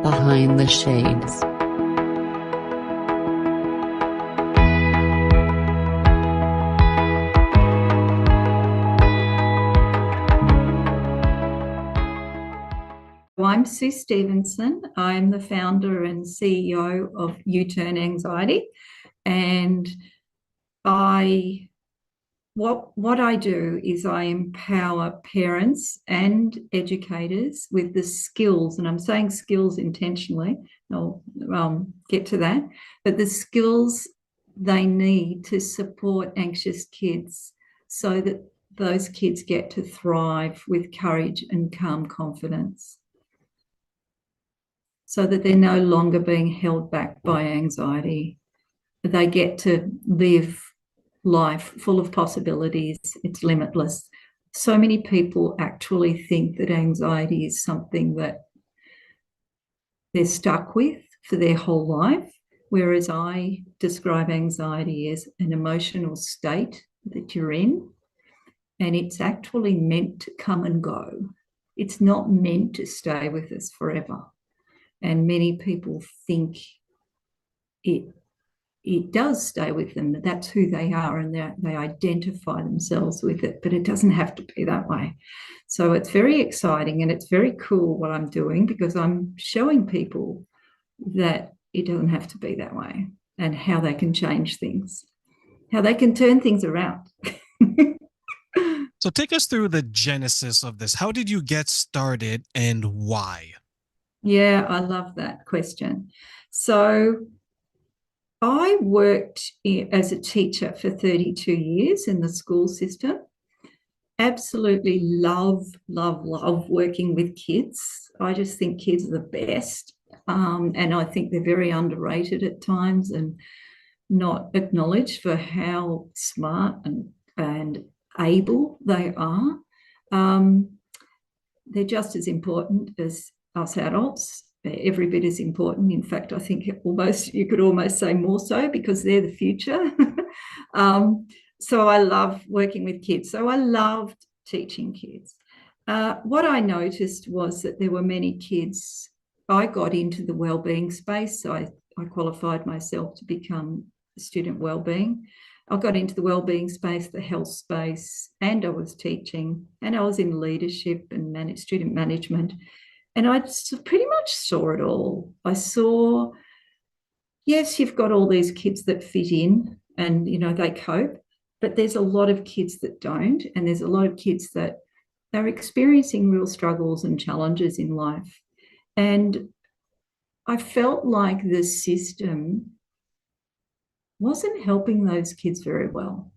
Behind the Shades. I'm Sue Stevenson. I'm the founder and CEO of U-Turn Anxiety. And I what I do is I empower parents and educators with the skills, and I'm saying skills intentionally, I'll get to that, but the skills they need to support anxious kids so that those kids get to thrive with courage and calm confidence, so that they're no longer being held back by anxiety. They get to live life full of possibilities. It's limitless. So many people actually think that anxiety is something that they're stuck with for their whole life, whereas I describe anxiety as an emotional state that you're in, and it's actually meant to come and go. It's not meant to stay with us forever. And many people think it does stay with them, that that's who they are, and they identify themselves with it, but it doesn't have to be that way. So it's very exciting and it's very cool what I'm doing, because I'm showing people that it doesn't have to be that way, and how they can change things, how they can turn things around. So take us through the genesis of this. How did you get started and why? Yeah, I love that question. So I worked as a teacher for 32 years in the school system. Absolutely love, love, love working with kids. I just think kids are the best. And I think they're very underrated at times and not acknowledged for how smart and able they are. They're just as important as us adults, every bit as important. In fact, I think you could almost say more so, because they're the future. So I love working with kids. So I loved teaching kids. What I noticed was that there were many kids. I got into the wellbeing space. So I qualified myself to become a student wellbeing. I got into the wellbeing space, the health space, and I was teaching, and I was in leadership and student management. And I pretty much saw it all. I saw, yes, you've got all these kids that fit in and, they cope, but there's a lot of kids that don't. And there's a lot of kids that are experiencing real struggles and challenges in life. And I felt like the system wasn't helping those kids very well.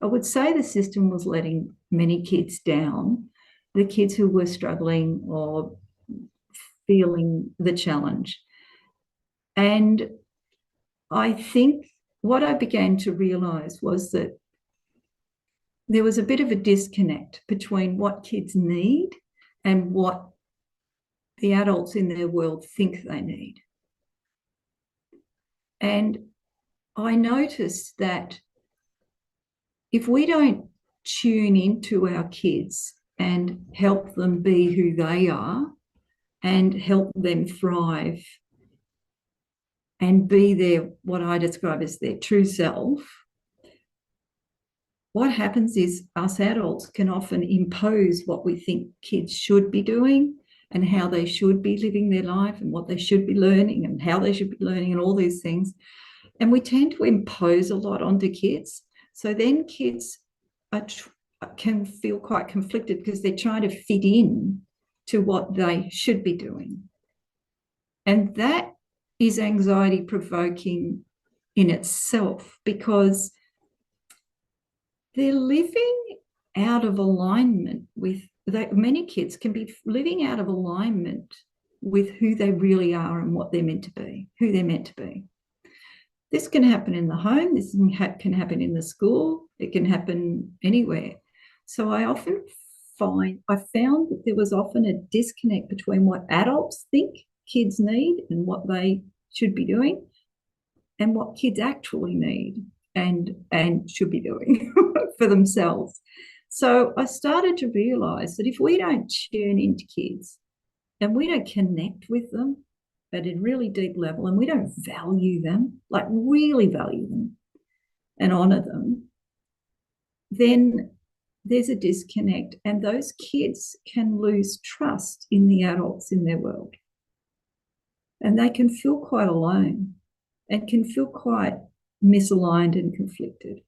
I would say the system was letting many kids down, the kids who were struggling or feeling the challenge. And I think what I began to realise was that there was a bit of a disconnect between what kids need and what the adults in their world think they need. And I noticed that if we don't tune into our kids and help them be who they are and help them thrive and be their, what I describe as their true self, what happens is us adults can often impose what we think kids should be doing and how they should be living their life and what they should be learning and how they should be learning and all these things. And we tend to impose a lot onto kids. So then kids can feel quite conflicted because they're trying to fit in to what they should be doing. And that is anxiety provoking in itself, because they're living out of alignment with, many kids can be living out of alignment with who they really are and what they're meant to be, who they're meant to be. This can happen in the home, this can happen in the school, it can happen anywhere. So I found that there was often a disconnect between what adults think kids need and what they should be doing and what kids actually need and should be doing for themselves. So I started to realise that if we don't tune into kids and we don't connect with them at a really deep level, and we don't value them, like really value them and honour them, then there's a disconnect, and those kids can lose trust in the adults in their world. And they can feel quite alone and can feel quite misaligned and conflicted.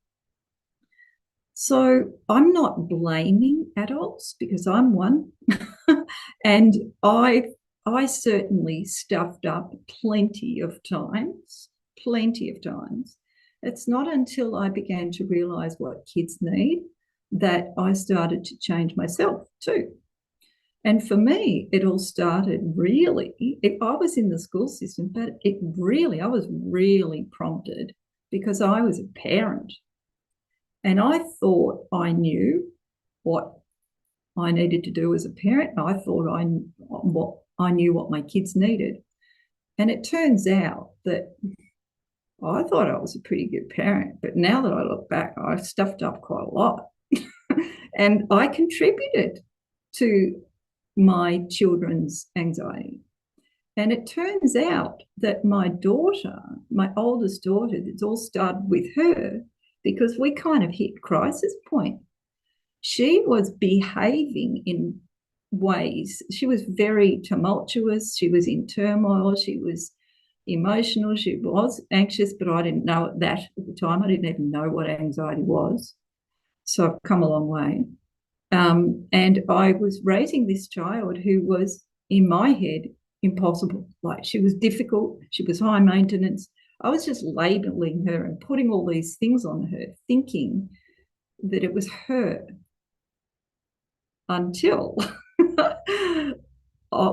So I'm not blaming adults, because I'm one. And I certainly stuffed up plenty of times. It's not until I began to realise what kids need that I started to change myself too. And for me, it all started really, I was in the school system, but I was really prompted because I was a parent. And I thought I knew what I needed to do as a parent. I thought I knew what my kids needed. And it turns out that I thought I was a pretty good parent, but now that I look back, I stuffed up quite a lot. And I contributed to my children's anxiety. And it turns out that my daughter, my oldest daughter, it's all started with her because we kind of hit crisis point. She was behaving in ways, she was very tumultuous, she was in turmoil, she was emotional, she was anxious, but I didn't know that at the time. I didn't even know what anxiety was. So I've come a long way. And I was raising this child who was, in my head, impossible. Like, she was difficult, she was high maintenance. I was just labeling her and putting all these things on her, thinking that it was her, until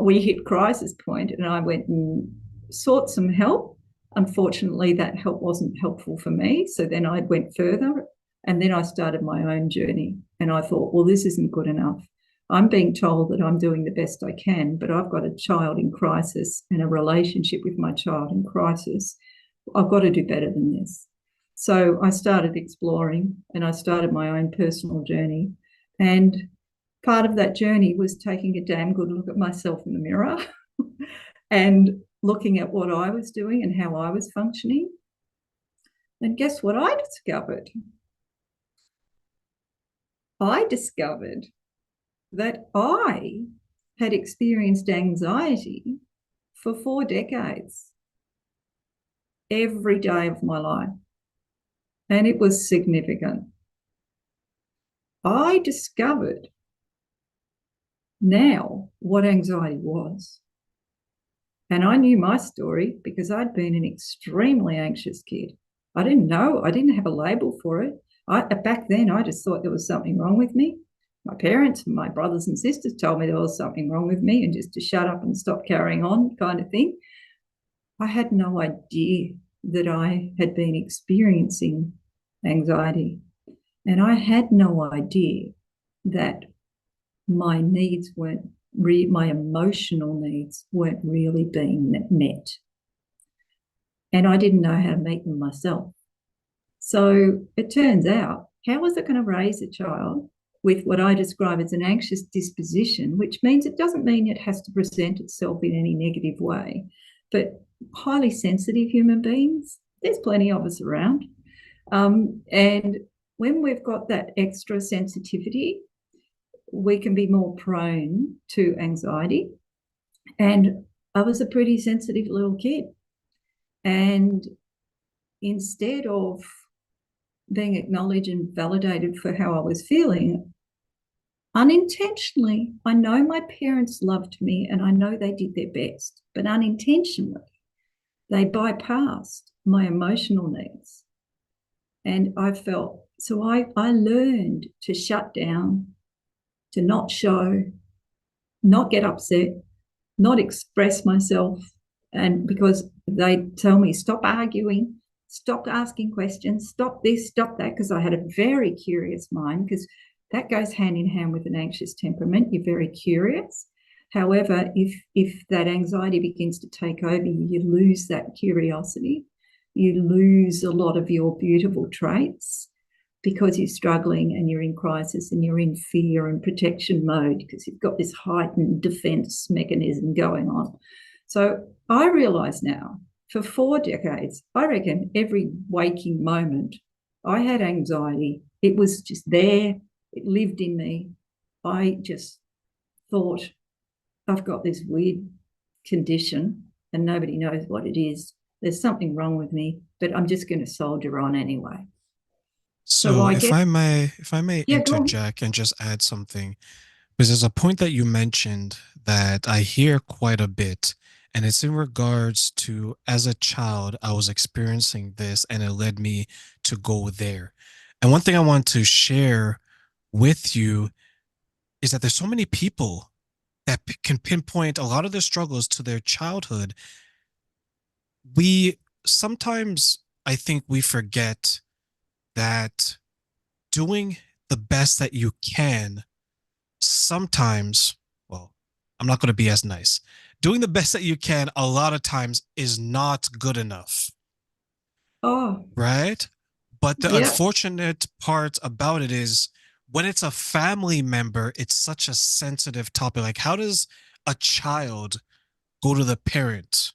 we hit crisis point and I went and sought some help. Unfortunately, that help wasn't helpful for me. So then I went further, and then I started my own journey. And I thought, well, this isn't good enough. I'm being told that I'm doing the best I can, but I've got a child in crisis and a relationship with my child in crisis. I've got to do better than this. So I started exploring, and I started my own personal journey. And part of that journey was taking a damn good look at myself in the mirror and looking at what I was doing and how I was functioning. And guess what I discovered? I discovered that I had experienced anxiety for 4 decades, every day of my life. And it was significant. I discovered now what anxiety was. And I knew my story because I'd been an extremely anxious kid. I didn't know, I didn't have a label for it. Back then, I just thought there was something wrong with me. My parents and my brothers and sisters told me there was something wrong with me and just to shut up and stop carrying on, kind of thing. I had no idea that I had been experiencing anxiety. And I had no idea that my needs weren't, my emotional needs weren't really being met. And I didn't know how to meet them myself. So it turns out, how was I going to raise a child with what I describe as an anxious disposition, which means it doesn't mean it has to present itself in any negative way, but highly sensitive human beings, there's plenty of us around. And when we've got that extra sensitivity, we can be more prone to anxiety. And I was a pretty sensitive little kid. And instead of being acknowledged and validated for how I was feeling, unintentionally, I know my parents loved me and I know they did their best, but unintentionally, they bypassed my emotional needs. And I felt, so I learned to shut down, to not show, not get upset, not express myself. And because they tell me, stop arguing, stop asking questions, stop this, stop that, because I had a very curious mind, because that goes hand in hand with an anxious temperament. You're very curious. However, if that anxiety begins to take over you, you lose that curiosity. You lose a lot of your beautiful traits. because you're struggling and you're in crisis and you're in fear and protection mode because you've got this heightened defense mechanism going on. So I realise now, for 4 decades, I reckon every waking moment I had anxiety. It was just there. It lived in me. I just thought, I've got this weird condition and nobody knows what it is. There's something wrong with me, but I'm just going to soldier on anyway. So I guess, if I may yeah, go on. interject and just add something, because there's a point that you mentioned that I hear quite a bit, and it's in regards to as a child, I was experiencing this and it led me to go there. And one thing I want to share with you is that there's so many people that can pinpoint a lot of their struggles to their childhood. We sometimes, I think we forget that doing the best that you can sometimes, well, I'm not going to be as nice. Doing the best that you can a lot of times is not good enough, Oh, right? But the yeah, unfortunate part about it is when it's a family member, it's such a sensitive topic. Like, how does a child go to the parent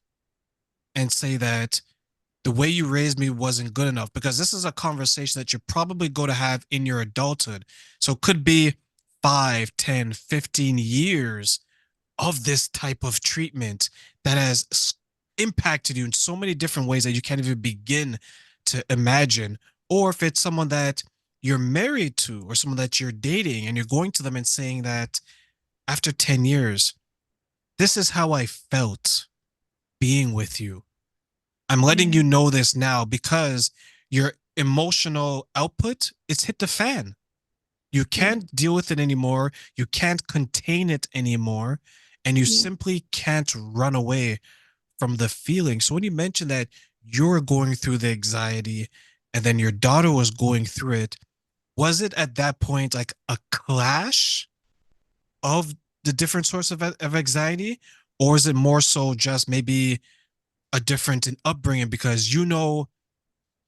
and say that the way you raised me wasn't good enough? Because this is a conversation that you're probably going to have in your adulthood. So it could be 5, 10, 15 years of this type of treatment that has impacted you in so many different ways that you can't even begin to imagine. Or if it's someone that you're married to or someone that you're dating and you're going to them and saying that after 10 years, this is how I felt being with you. I'm letting yeah, you know this now because your emotional output, it's hit the fan. You yeah, can't deal with it anymore. You can't contain it anymore. And you yeah. simply can't run away from the feeling. So when you mentioned that you're going through the anxiety and then your daughter was going through it, was it at that point like a clash of the different sorts of anxiety? Or is it more so just maybe a different in upbringing because you know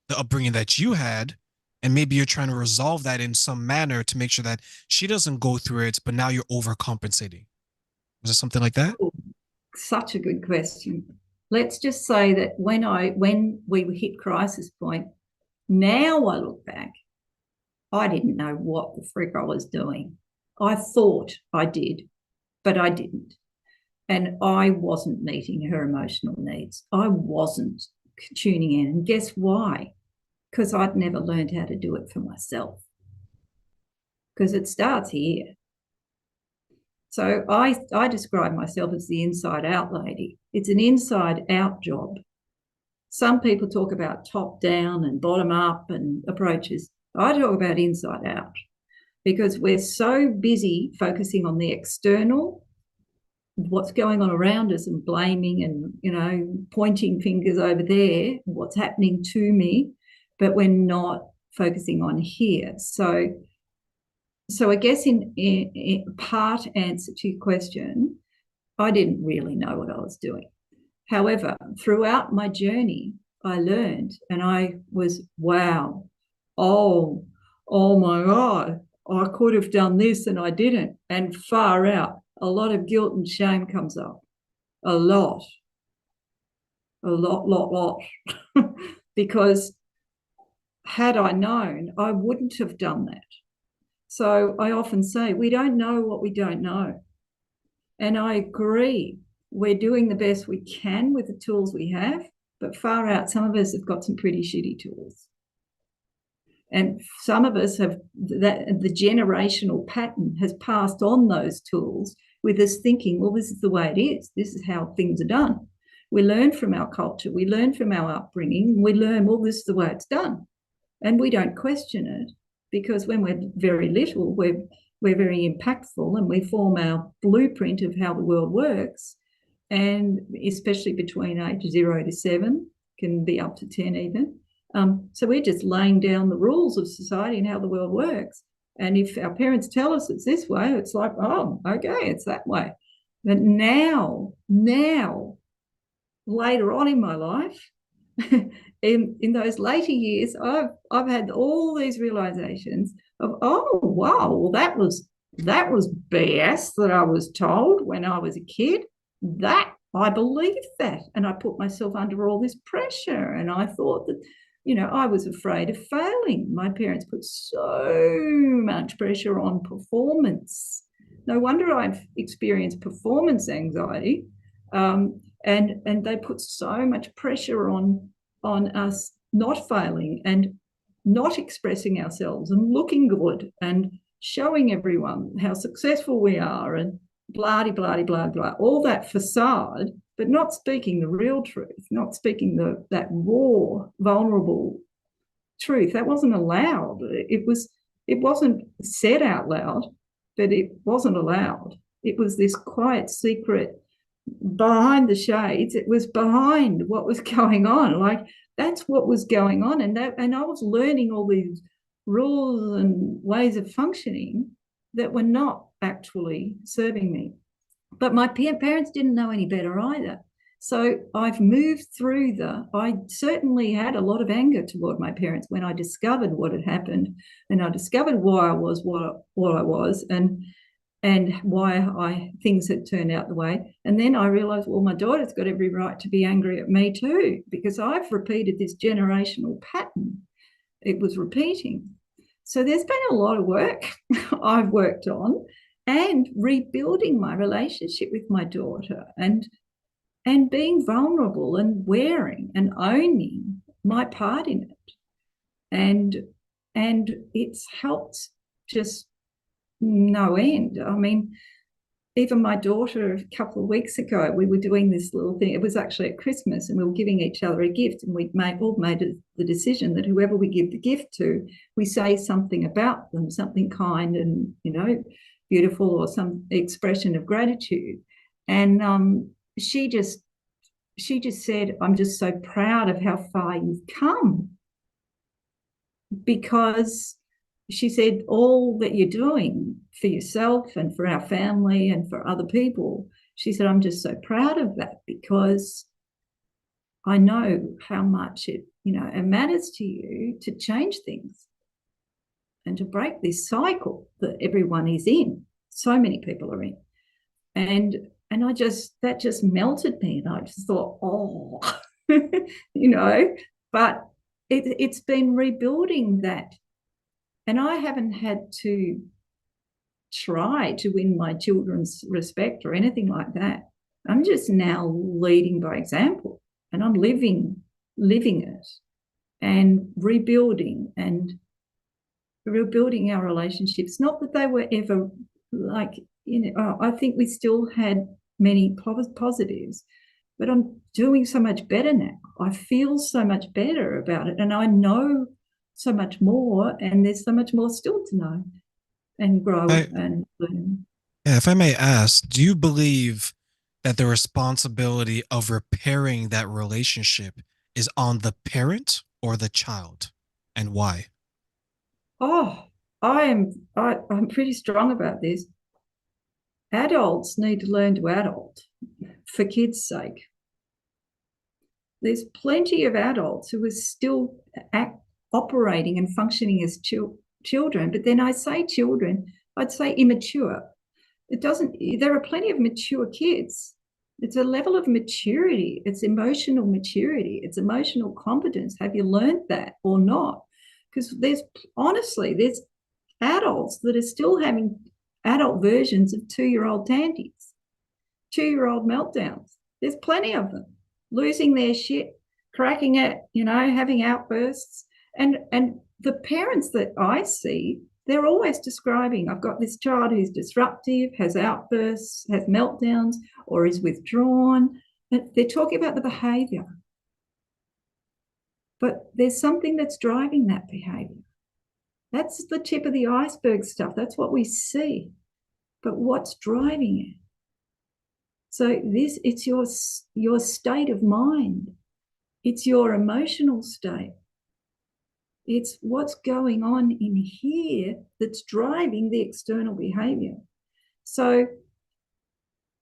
the upbringing that you had, and maybe you're trying to resolve that in some manner to make sure that she doesn't go through it, but now you're overcompensating? Was it something like that? Oh, such a good question. Let's just say that when we hit crisis point, now I look back, I didn't know what the frick I was doing. I thought I did, but I didn't. And I wasn't meeting her emotional needs. I wasn't tuning in. And guess why? Because I'd never learned how to do it for myself. Because it starts here. So I describe myself as the inside out lady. It's an inside out job. Some people talk about top down and bottom up and approaches. I talk about inside out because we're so busy focusing on the external, what's going on around us and blaming and pointing fingers over there, what's happening to me, but we're not focusing on here. So I guess in part answer to your question, I didn't really know what I was doing. However, throughout my journey, I learned and I was, wow, oh, oh my God, I could have done this and I didn't. And far out, a lot of guilt and shame comes up. A lot, lot. Because had I known, I wouldn't have done that. So I often say, we don't know what we don't know. And I agree. We're doing the best we can with the tools we have, but far out, some of us have got some pretty shitty tools. And some of us have that the generational pattern has passed on those tools with us thinking, well, this is the way it is. This is how things are done. We learn from our culture. We learn from our upbringing. We learn, well, this is the way it's done. And we don't question it because when we're very little, we're very impactful and we form our blueprint of how the world works. And especially between age 0 to 7, can be up to 10 even. So we're just laying down the rules of society and how the world works. And if our parents tell us it's this way, it's like, oh, okay, it's that way. But now, later on in my life, in those later years, I've had all these realizations of, oh wow, well that was BS that I was told when I was a kid. That I believed that, and I put myself under all this pressure, and I thought that, I was afraid of failing. My parents put so much pressure on performance. No wonder I've experienced performance anxiety. And they put so much pressure on us not failing and not expressing ourselves and looking good and showing everyone how successful we are and blah, blah, blah, blah, all that facade, but not speaking the real truth, not speaking that raw, vulnerable truth. That wasn't allowed. It wasn't said out loud, but it wasn't allowed. It was this quiet secret behind the shades. It was behind what was going on. Like, that's what was going on. And I was learning all these rules and ways of functioning that were not actually serving me. But my parents didn't know any better either. So I've moved through I certainly had a lot of anger toward my parents when I discovered what had happened, and I discovered why I was what I was, and why things had turned out the way. And then I realized, well, my daughter's got every right to be angry at me too, because I've repeated this generational pattern. It was repeating. So there's been a lot of work I've worked on, and rebuilding my relationship with my daughter, and being vulnerable and wearing and owning my part in it. And it's helped just no end. I mean, even my daughter, a couple of weeks ago, we were doing this little thing. It was actually at Christmas, and we were giving each other a gift, and we all made the decision that whoever we give the gift to, we say something about them, something kind and, beautiful, or some expression of gratitude. And she just said, I'm just so proud of how far you've come, because she said, all that you're doing for yourself and for our family and for other people, she said, I'm just so proud of that, because I know how much it matters to you to change things and to break this cycle that everyone is in. So many people are in. And that just melted me. And I just thought, oh, but it's been rebuilding that. And I haven't had to try to win my children's respect or anything like that. I'm just now leading by example, and I'm living it and rebuilding our relationships. Not that they were ever I think we still had many positives, but I'm doing so much better now. I feel so much better about it, and I know so much more, and there's so much more still to know and grow and learn. Yeah, if I may ask, do you believe that the responsibility of repairing that relationship is on the parent or the child, and why? Oh, I'm pretty strong about this. Adults need to learn to adult for kids' sake. There's plenty of adults who are still operating and functioning as children, but then I say children, I'd say immature. There are plenty of mature kids. It's a level of maturity. It's emotional maturity. It's emotional competence. Have you learned that or not? Because there's adults that are still having adult versions of 2-year-old tanties, 2-year-old meltdowns. There's plenty of them, losing their shit, cracking it, having outbursts. And the parents that I see, they're always describing, I've got this child who's disruptive, has outbursts, has meltdowns, or is withdrawn. They're talking about the behavior. But there's something that's driving that behavior. That's the tip of the iceberg stuff. That's what we see. But what's driving it? So it's your state of mind. It's your emotional state. It's what's going on in here that's driving the external behavior. So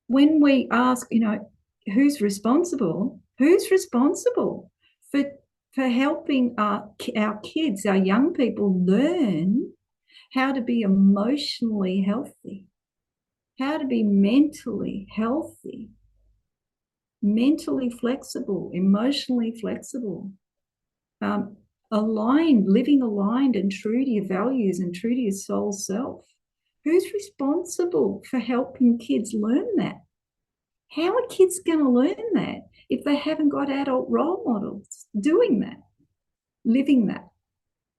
when we ask, who's responsible for helping our kids, our young people learn how to be emotionally healthy, how to be mentally healthy, mentally flexible, emotionally flexible, aligned, living aligned and true to your values and true to your soul self. Who's responsible for helping kids learn that? How are kids going to learn that if they haven't got adult role models doing that, living that?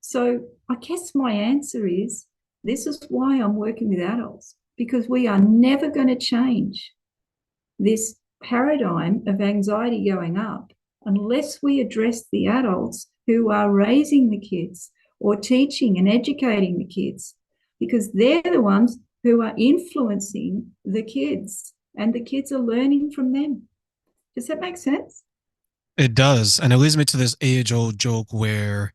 So I guess my answer is this is why I'm working with adults, because we are never going to change this paradigm of anxiety going up unless we address the adults who are raising the kids or teaching and educating the kids, because they're the ones who are influencing the kids and the kids are learning from them. Does that make sense? It does. And it leads me to this age old joke where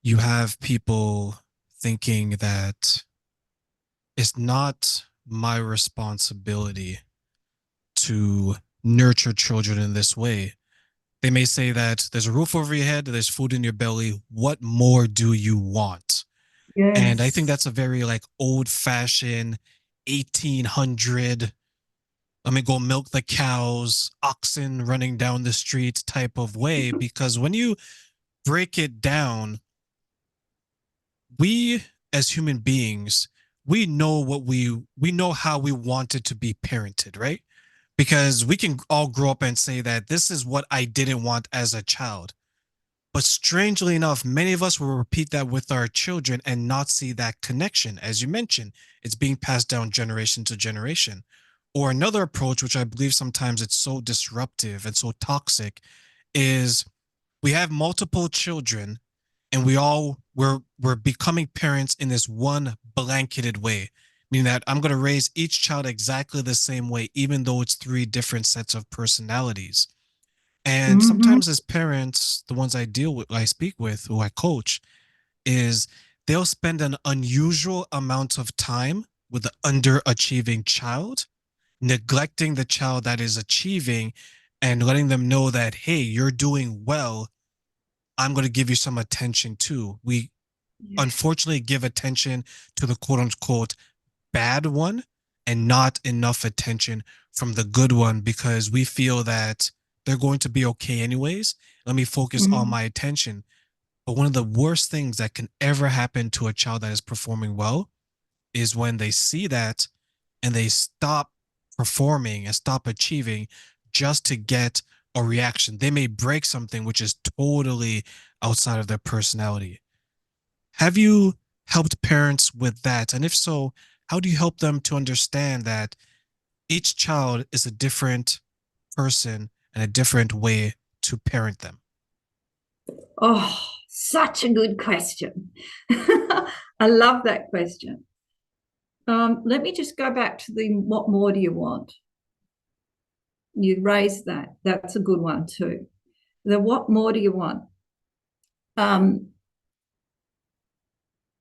you have people thinking that it's not my responsibility to nurture children in this way. They may say that there's a roof over your head, there's food in your belly. What more do you want? And I think Yes. that's a very like old fashioned 1800, let me go milk the cows, oxen running down the street type of way. Because when you break it down, we as human beings, we know we know how we wanted to be parented, right? Because we can all grow up and say that this is what I didn't want as a child. But strangely enough, many of us will repeat that with our children and not see that connection. As you mentioned, it's being passed down generation to generation. Or another approach, which I believe sometimes it's so disruptive and so toxic, is we have multiple children and we're becoming parents in this one blanketed way, meaning that I'm going to raise each child exactly the same way, even though it's three different sets of personalities. And Mm-hmm. sometimes as parents, the ones I deal with, I speak with, who I coach, is they'll spend an unusual amount of time with the underachieving child, neglecting the child that is achieving and letting them know that, hey, you're doing well. I'm going to give you some attention too. We Yeah. unfortunately give attention to the quote unquote bad one and not enough attention from the good one because we feel that they're going to be okay anyways. Let me focus all Mm-hmm. my attention. But one of the worst things that can ever happen to a child that is performing well is when they see that and they stop performing and stop achieving just to get a reaction. They may break something which is totally outside of their personality. Have you helped parents with that? And if so, how do you help them to understand that each child is a different person and a different way to parent them? Oh, such a good question. I love that question. Let me just go back to the what more do you want? You raised that. That's a good one too. The what more do you want?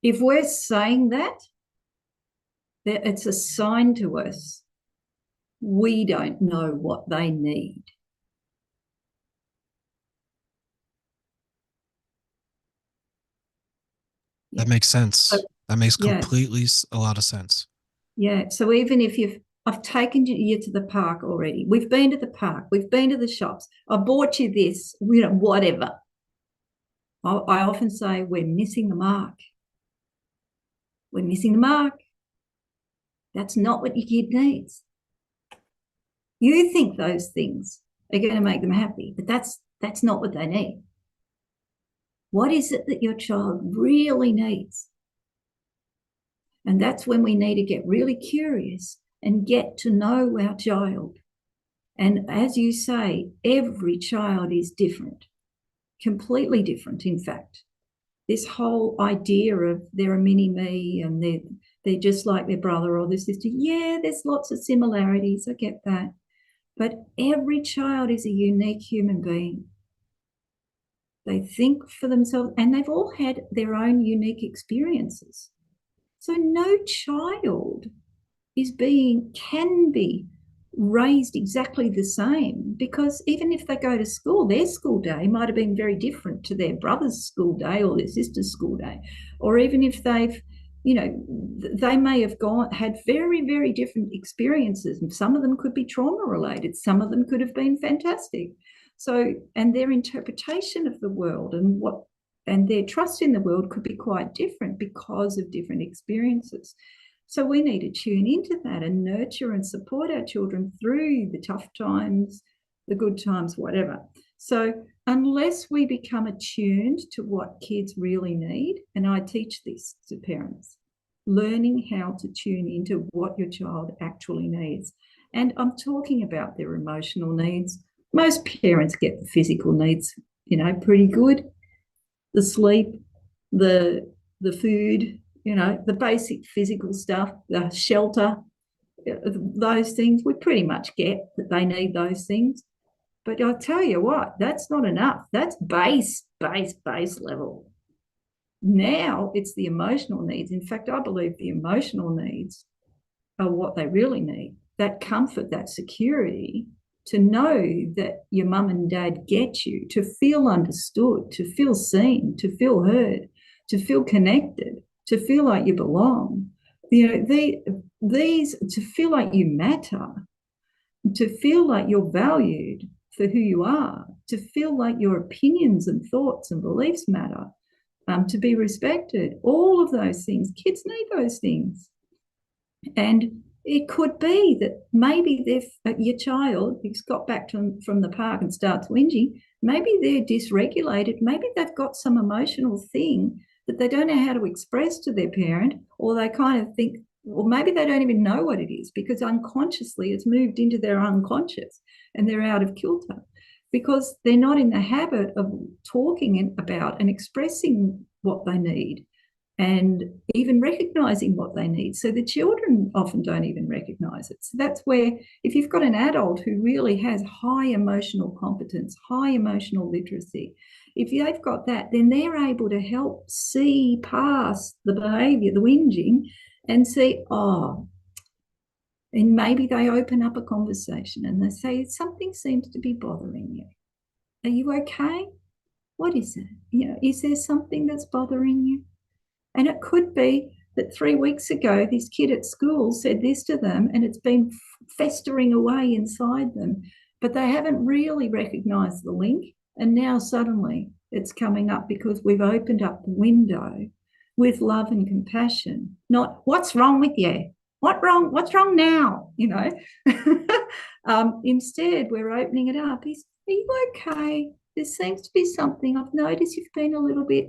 If we're saying that, it's a sign to us we don't know what they need. That Yeah. makes So, sense. That makes yeah. completely a lot of sense. Yeah. So even if I've taken you to the park already. We've been to the park. We've been to the shops. I bought you this, whatever. I often say we're missing the mark. We're missing the mark. That's not what your kid needs. You think those things are going to make them happy, but that's not what they need. What is it that your child really needs? And that's when we need to get really curious and get to know our child. And as you say, every child is different, completely different, in fact. This whole idea of they're a mini me and they're just like their brother or their sister. Yeah, there's lots of similarities. I get that. But every child is a unique human being. They think for themselves and they've all had their own unique experiences. So no child can be raised exactly the same, because even if they go to school, their school day might have been very different to their brother's school day or their sister's school day. Or even if they've, they may have had very, very different experiences. And some of them could be trauma related. Some of them could have been fantastic. So, and their interpretation of the world and their trust in the world could be quite different because of different experiences. So we need to tune into that and nurture and support our children through the tough times, the good times, whatever. So unless we become attuned to what kids really need, and I teach this to parents, learning how to tune into what your child actually needs. And I'm talking about their emotional needs. Most parents get the physical needs, pretty good. The sleep, the food, the basic physical stuff, the shelter, those things, we pretty much get that they need those things. But I'll tell you what, that's not enough. That's base level. Now it's the emotional needs. In fact, I believe the emotional needs are what they really need. That comfort, that security, to know that your mum and dad get you, to feel understood, to feel seen, to feel heard, to feel connected, to feel like you belong. These to feel like you matter, to feel like you're valued for who you are, to feel like your opinions and thoughts and beliefs matter, to be respected. All of those things, kids need those things. And it could be that maybe your child who's got back from the park and starts whinging, maybe they're dysregulated, maybe they've got some emotional thing that they don't know how to express to their parent, or they kind of think, or maybe they don't even know what it is because unconsciously it's moved into their unconscious and they're out of kilter because they're not in the habit of talking about and expressing what they need and even recognizing what they need. So the children often don't even recognize it. So that's where, if you've got an adult who really has high emotional competence, high emotional literacy, if they've got that, then they're able to help see past the behavior, the whinging, and see, and maybe they open up a conversation and they say, something seems to be bothering you. Are you okay? What is it? Is there something that's bothering you? And it could be that 3 weeks ago, this kid at school said this to them and it's been festering away inside them, but they haven't really recognised the link. And now suddenly it's coming up because we've opened up the window with love and compassion, not what's wrong with you? What's wrong now? Instead, we're opening it up. Are you okay? There seems to be something. I've noticed you've been a little bit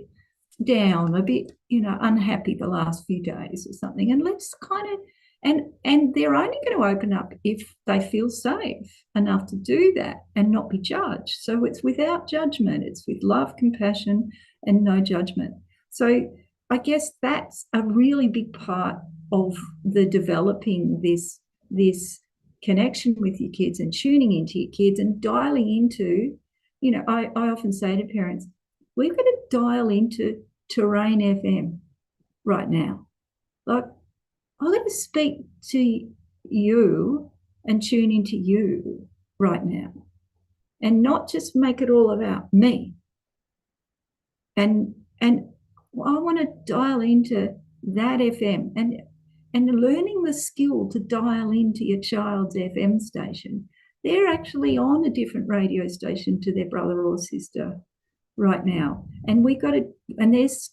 down, a bit, unhappy the last few days or something. And let's kind of, and they're only going to open up if they feel safe enough to do that and not be judged. So it's without judgment. It's with love, compassion, and no judgment. So I guess that's a really big part of the developing this connection with your kids and tuning into your kids and dialing into, I often say to parents, we've got to dial into Terrain FM right now. Like, I'm going to speak to you and tune into you right now and not just make it all about me. And I want to dial into that FM and learning the skill to dial into your child's FM station. They're actually on a different radio station to their brother or sister right now. And we got to, and there's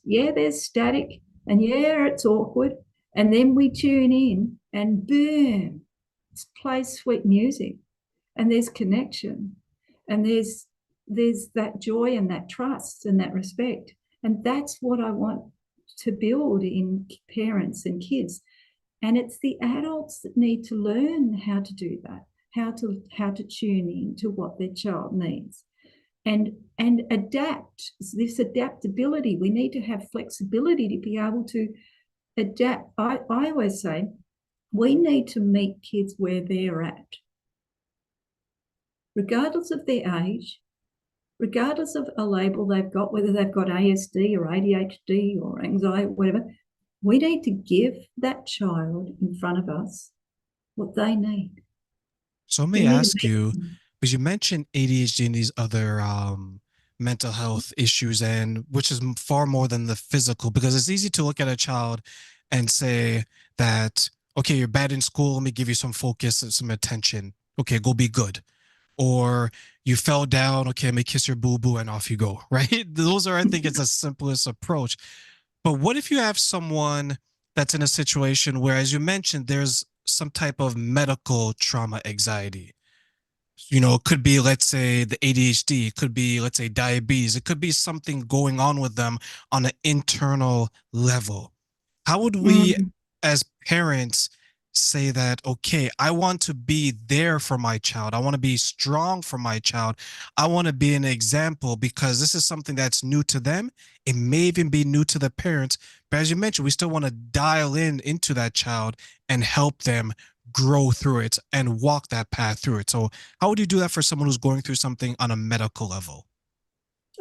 static and it's awkward. And then we tune in and boom, it plays sweet music and there's connection and there's that joy and that trust and that respect. And that's what I want to build in parents and kids. And it's the adults that need to learn how to do that, how to tune in to what their child needs. And adapt, this adaptability. We need to have flexibility to be able to adapt. I always say we need to meet kids where they're at, regardless of their age, regardless of a label they've got, whether they've got ASD or ADHD or anxiety, whatever. We need to give that child in front of us what they need. So let We me need to ask meet you, them. because you mentioned ADHD and these other mental health issues, and which is far more than the physical, because it's easy to look at a child and say that, okay, you're bad in school, let me give you some focus and some attention. Okay, go be good. Or you fell down, okay, let me kiss your boo boo and off you go, right? Those are, I think, it's the simplest approach. But what if you have someone that's in a situation where, as you mentioned, there's some type of medical trauma anxiety? It could be, let's say, the ADHD, it could be, let's say, diabetes, it could be something going on with them on an internal level. How would we, Mm. as parents, say that, okay, I want to be there for my child. I want to be strong for my child. I want to be an example because this is something that's new to them. It may even be new to the parents. But as you mentioned, we still want to dial in into that child and help them grow through it and walk that path through it. So, how would you do that for someone who's going through something on a medical level?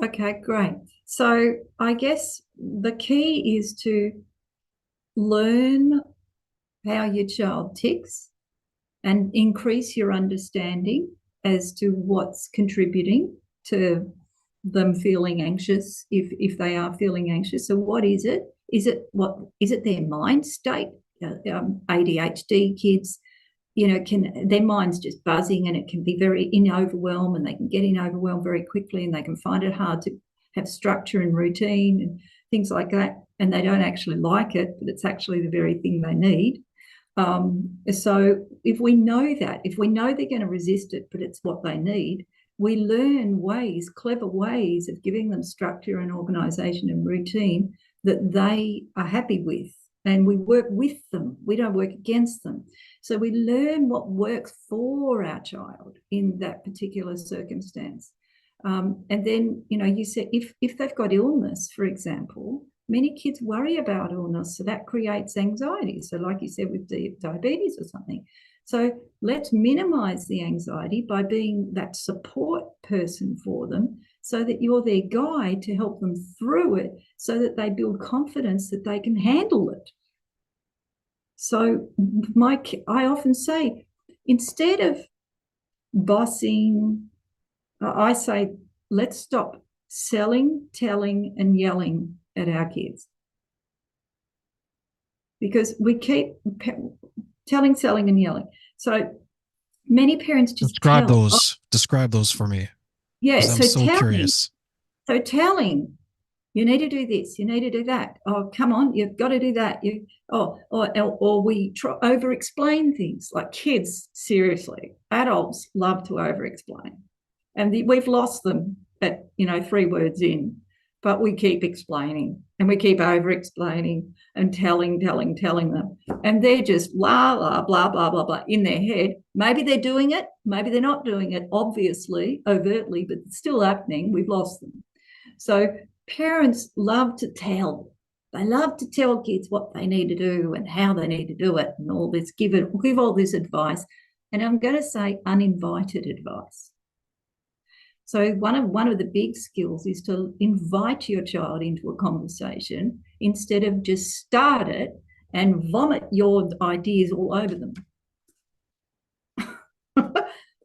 Okay, great. So I guess the key is to learn how your child ticks and increase your understanding as to what's contributing to them feeling anxious if they are feeling anxious. So what is it? Is it their mind state? ADHD kids, can their mind's just buzzing and it can be very in overwhelm and they can get in overwhelm very quickly and they can find it hard to have structure and routine and things like that. And they don't actually like it, but it's actually the very thing they need. So if we know that, if we know they're going to resist it, but it's what they need, we learn ways, clever ways of giving them structure and organisation and routine that they are happy with. And we work with them. We don't work against them. So we learn what works for our child in that particular circumstance. And then, you said if they've got illness, for example, many kids worry about illness, so that creates anxiety. So like you said, with diabetes or something. So let's minimize the anxiety by being that support person for them so that you're their guide to help them through it so that they build confidence that they can handle it. So I often say, instead of bossing, I say, let's stop selling, telling, and yelling at our kids. Because we keep telling, selling, and yelling. So many parents just Describe tell. those. Describe those for me, Yeah, because I'm so so telling. curious. So telling, you need to do this, you need to do that. Oh, come on, you've got to do that. Or we over explain things like kids. Seriously, adults love to over explain, and we've lost them at 3 words in, but we keep explaining and we keep over explaining and telling them, and they're just la la blah blah blah blah in their head. Maybe they're doing it, maybe they're not doing it, obviously, overtly, but it's still happening. We've lost them. So parents love to tell. They love to tell kids what they need to do and how they need to do it and all this, give all this advice. And I'm going to say uninvited advice. So one of the big skills is to invite your child into a conversation instead of just start it and vomit your ideas all over them.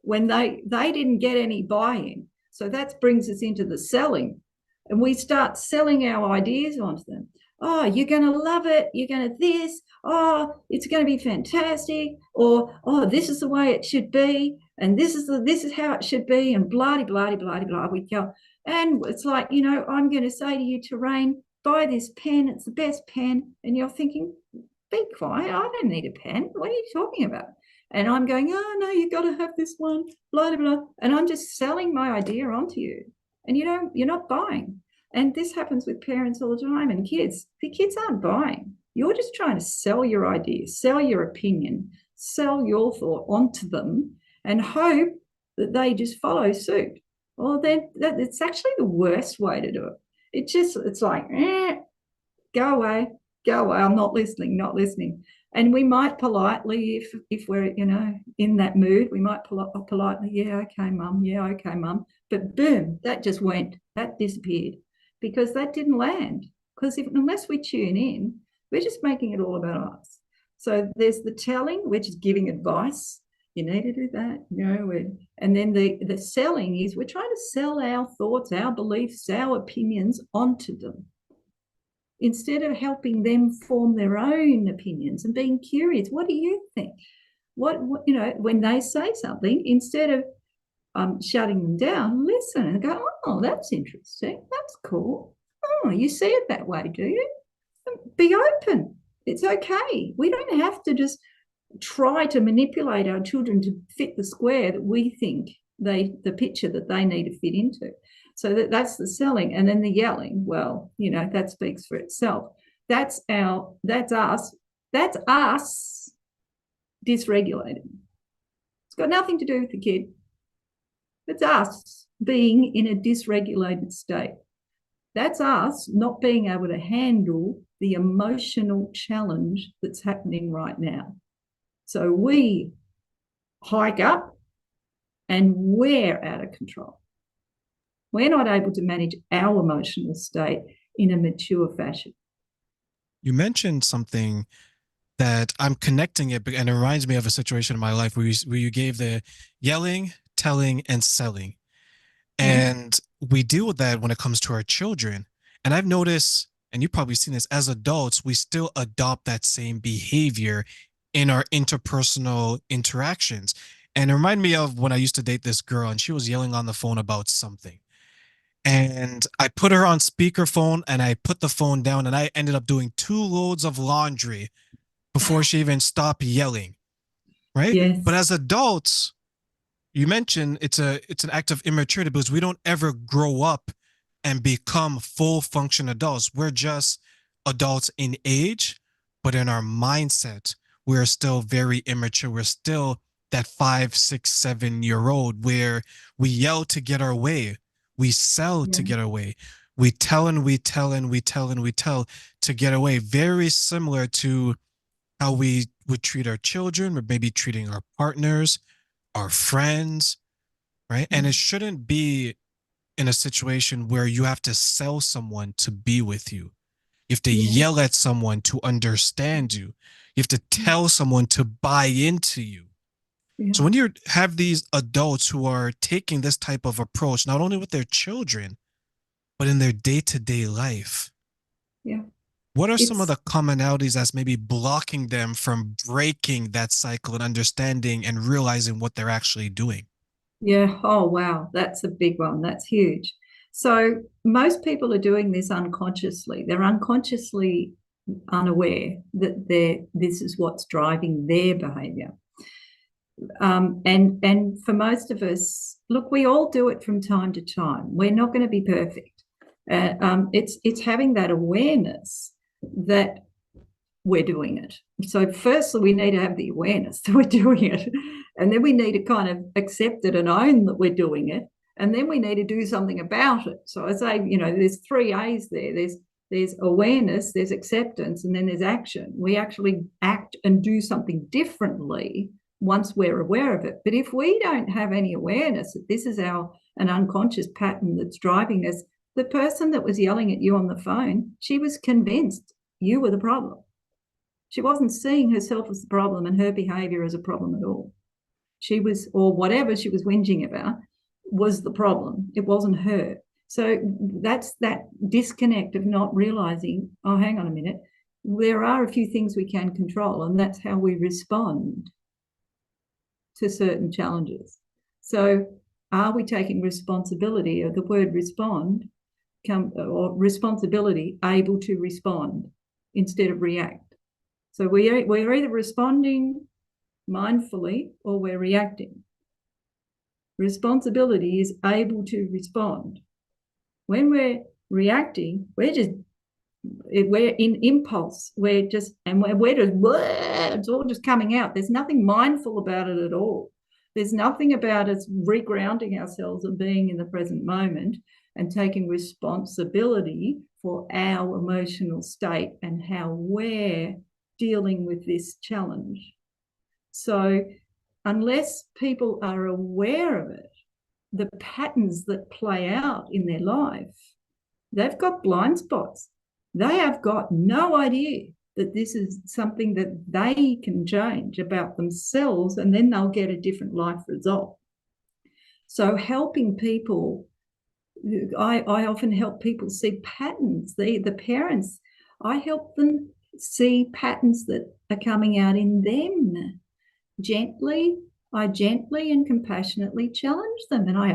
When they didn't get any buy-in. So that brings us into the selling. And we start selling our ideas onto them. Oh, you're going to love it. You're going to this. Oh, it's going to be fantastic. Or, oh, this is the way it should be. And this is how it should be. And blah, blah, blah, blah, blah. We go. And it's like, I'm going to say to you, Terrain, buy this pen. It's the best pen. And you're thinking, be quiet. I don't need a pen. What are you talking about? And I'm going, oh, no, you've got to have this one, blah, blah, blah. And I'm just selling my idea onto you. And you're not buying. And this happens with parents all the time and kids. The kids aren't buying. You're just trying to sell your idea, sell your opinion, sell your thought onto them and hope that they just follow suit. Well, then it's actually the worst way to do it. It's like, go away, go away. I'm not listening, not listening. And we might politely, if we're, in that mood, we might politely, yeah, okay, mum. But boom, that just went, that disappeared because that didn't land. Because unless we tune in, we're just making it all about us. So there's the telling, which is giving advice. You need to do that. And then the selling is we're trying to sell our thoughts, our beliefs, our opinions onto them instead of helping them form their own opinions and being curious. What do you think? What when they say something, instead of shutting them down, listen and go, oh, that's interesting. That's cool. Oh, you see it that way, do you? Be open. It's okay. We don't have to just try to manipulate our children to fit the square that we think the picture that they need to fit into. So that's the selling. And then the yelling, well, that speaks for itself. That's us dysregulated. It's got nothing to do with the kid. It's us being in a dysregulated state. That's us not being able to handle the emotional challenge that's happening right now. So we hike up and we're out of control. We're not able to manage our emotional state in a mature fashion. You mentioned something that I'm connecting it, and it reminds me of a situation in my life where you gave the yelling, telling, and selling. And we deal with that when it comes to our children. And I've noticed, and you've probably seen this, as adults, we still adopt that same behavior in our interpersonal interactions. And it reminded me of when I used to date this girl and she was yelling on the phone about something. And I put her on speakerphone and I put the phone down and I ended up doing 2 loads of laundry before she even stopped yelling. Right. Yes. But as adults, you mentioned it's an act of immaturity because we don't ever grow up and become full function adults. We're just adults in age, but in our mindset, we're still very immature. We're still that 5, 6, 7 year old where we yell to get our way. We sell to get away. We tell and we tell and we tell and we tell to get away. Very similar to how we would treat our children, or maybe treating our partners, our friends, right? And it shouldn't be in a situation where you have to sell someone to be with you. You have to yell at someone to understand you. You have to tell someone to buy into you. So when you have these adults who are taking this type of approach, not only with their children, but in their day-to-day life, what are some of the commonalities that's maybe blocking them from breaking that cycle and understanding and realizing what they're actually doing? Yeah. Oh, wow. That's a big one. That's huge. So most people are doing this unconsciously. They're unconsciously unaware that this is what's driving their behavior. And for most of us, look, we all do it from time to time. We're not going to be perfect. It's having that awareness that we're doing it. So firstly, we need to have the awareness that we're doing it. And then we need to kind of accept it and own that we're doing it. And then we need to do something about it. So I say, there's 3 A's there. There's awareness, there's acceptance, and then there's action. We actually act and do something differently once we're aware of it. But if we don't have any awareness that this is an unconscious pattern that's driving us, the person that was yelling at you on the phone, she was convinced you were the problem. She wasn't seeing herself as the problem and her behavior as a problem at all. She was, or whatever she was whinging about, was the problem. It wasn't her. So that's that disconnect of not realizing, oh, hang on a minute, there are a few things we can control, and that's how we respond to certain challenges. So are we taking responsibility of the word respond, or responsibility, able to respond instead of react? So we're either responding mindfully or we're reacting. Responsibility is able to respond. When we're reacting, we're in impulse. We're just it's all just coming out. There's nothing mindful about it at all. There's nothing about us regrounding ourselves and being in the present moment and taking responsibility for our emotional state and how we're dealing with this challenge. So unless people are aware of it, the patterns that play out in their life, they've got blind spots. They have got no idea that this is something that they can change about themselves, and then they'll get a different life result. So helping people, I often help people see patterns. The parents, I help them see patterns that are coming out in them. I gently and compassionately challenge them. And I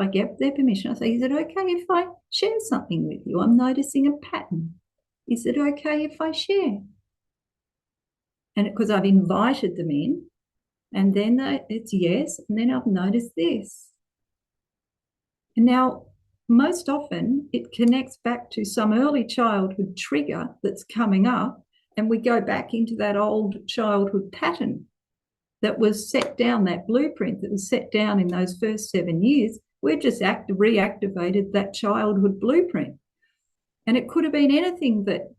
get their permission. I say, is it okay if I share something with you? I'm noticing a pattern. Is it okay if I share? And because I've invited them in, and then it's yes, and then I've noticed this. And now, most often, it connects back to some early childhood trigger that's coming up, and we go back into that old childhood pattern that was set down, that blueprint that was set down in those first 7 years. We've just reactivated that childhood blueprint. And it could have been anything that